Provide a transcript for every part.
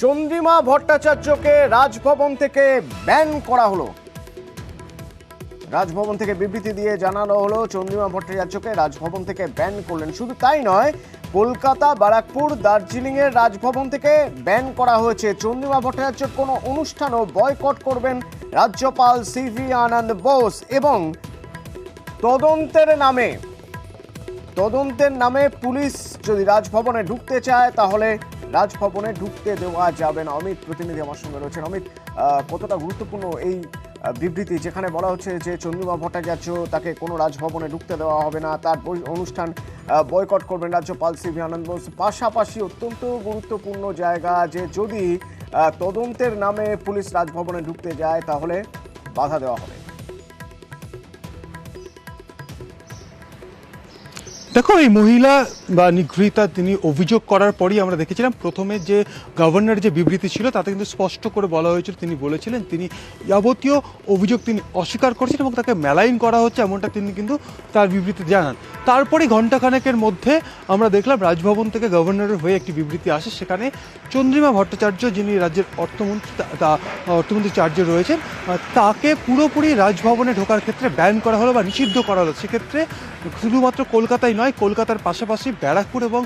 চন্দ্রিমা ভট্টাচার্যকে রাজভবন থেকে ব্যান করা হলো। রাজভবন থেকে বিবৃতি দিয়ে জানানো হলো চন্দ্রিমা ভট্টাচার্যকে রাজভবন থেকে ব্যান করলেন। শুধু তাই নয়, কলকাতা, ব্যারাকপুর, দার্জিলিং এর রাজভবন থেকে ব্যান করা হয়েছে। চন্দ্রিমা ভট্টাচার্যের কোনো অনুষ্ঠানও বয়কট করবেন রাজ্যপাল সিভি আনন্দ বোস। এবং তদন্তের নামে পুলিশ যদি রাজভবনে ঢুকতে চায় তাহলে রাজভবনে ঢুকতে দেওয়া যাবে না। অমিত প্রতিনিধি আমার সঙ্গে রয়েছেন। অমিত, কতটা গুরুত্বপূর্ণ এই বিবৃতি, যেখানে বলা হচ্ছে যে চন্দ্রিমা ভট্টাচার্য তাকে কোনো রাজভবনে ঢুকতে দেওয়া হবে না, তার অনুষ্ঠান বয়কট করবেন রাজ্যপাল সিভি আনন্দ বোস। পাশাপাশি অত্যন্ত গুরুত্বপূর্ণ জায়গা যে যদি তদন্তের নামে পুলিশ রাজভবনে ঢুকতে যায় তাহলে বাধা দেওয়া হবে। দেখো, এই মহিলা বা নিগৃহীতা তিনি অভিযোগ করার পরই আমরা দেখেছিলাম প্রথমে যে গভর্নর যে বিবৃতি ছিল তাতে কিন্তু স্পষ্ট করে বলা হয়েছিল, তিনি বলেছিলেন তিনি যাবতীয় অভিযোগ তিনি অস্বীকার করছেন এবং তাকে মেলাইন করা হচ্ছে, এমনটা তিনি কিন্তু তার বিবৃতি জানান। তারপরে ঘণ্টাখানেকের মধ্যে আমরা দেখলাম রাজভবন থেকে গভর্নরের হয়ে একটি বিবৃতি আসে। সেখানে চন্দ্রিমা ভট্টাচার্য, যিনি রাজ্যের অর্থমন্ত্রী চার্জে রয়েছেন, তাকে পুরোপুরি রাজভবনে ঢোকার ক্ষেত্রে ব্যান করা হলো বা নিষিদ্ধ করা হলো। সেক্ষেত্রে শুধুমাত্র কলকাতায় নয়, কলকাতার পাশাপাশি ব্যারাকপুর এবং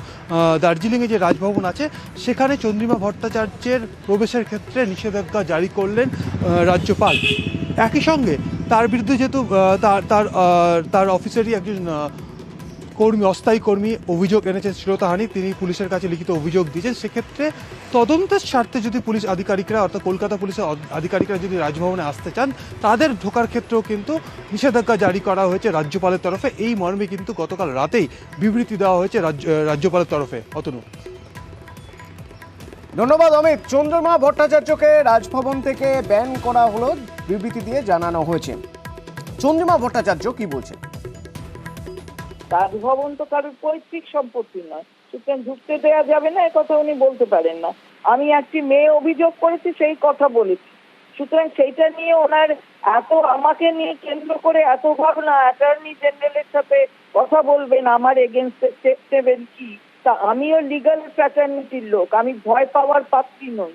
দার্জিলিংয়ে যে রাজভবন আছে সেখানে চন্দ্রিমা ভট্টাচার্যের প্রবেশের ক্ষেত্রে নিষেধাজ্ঞা জারি করলেন রাজ্যপাল। একই সঙ্গে তার বিরুদ্ধে যেহেতু তার অফিসেরই একজন অস্থায়ী কর্মী অভিযোগ এনেছেন শ্লীলতাহানি, তিনি পুলিশের কাছে লিখিত অভিযোগ দিয়েছেন। সেক্ষেত্রে তদন্তের স্বার্থে যদি পুলিশ আধিকারিকরা, অর্থাৎ কলকাতা পুলিশের আধিকারিকরা যদি রাজভবনে আসতে চান, তাদের ঢোকার ক্ষেত্রেও কিন্তু নিষেধাজ্ঞা জারি করা হয়েছে রাজ্যপালের তরফে। এই মর্মে কিন্তু গতকাল রাতেই বিবৃতি দেওয়া হয়েছে রাজ্যপালের তরফে। অতনু, ধন্যবাদ অমিত। চন্দ্রিমা ভট্টাচার্যকে রাজভবন থেকে ব্যান করা হলো, বিবৃতি দিয়ে জানানো হয়েছে। চন্দ্রিমা ভট্টাচার্য কি বলছেন? রাজভবন তো কারোর পৈতৃক সম্পত্তি নয়, সুতরাং ঢুকতে দেওয়া যাবে না, কথা উনি বলতে পারেন না। আমি একটি মেয়ে অভিযোগ করেছি, সেই কথা বলেছি। সুতরাং সেইটা নিয়ে ওনার এত, আমাকে নিয়ে কেন্দ্র করে এত ভাবনা, অ্যাটর্নি জেনারেলের সাথে কথা বলবেন আমার এগেনস্টে স্টেপ নেবেন কি, তা আমিও লিগাল ফ্র্যাটার্নিটির লোক, আমি ভয় পাওয়ার পাত্রী নই।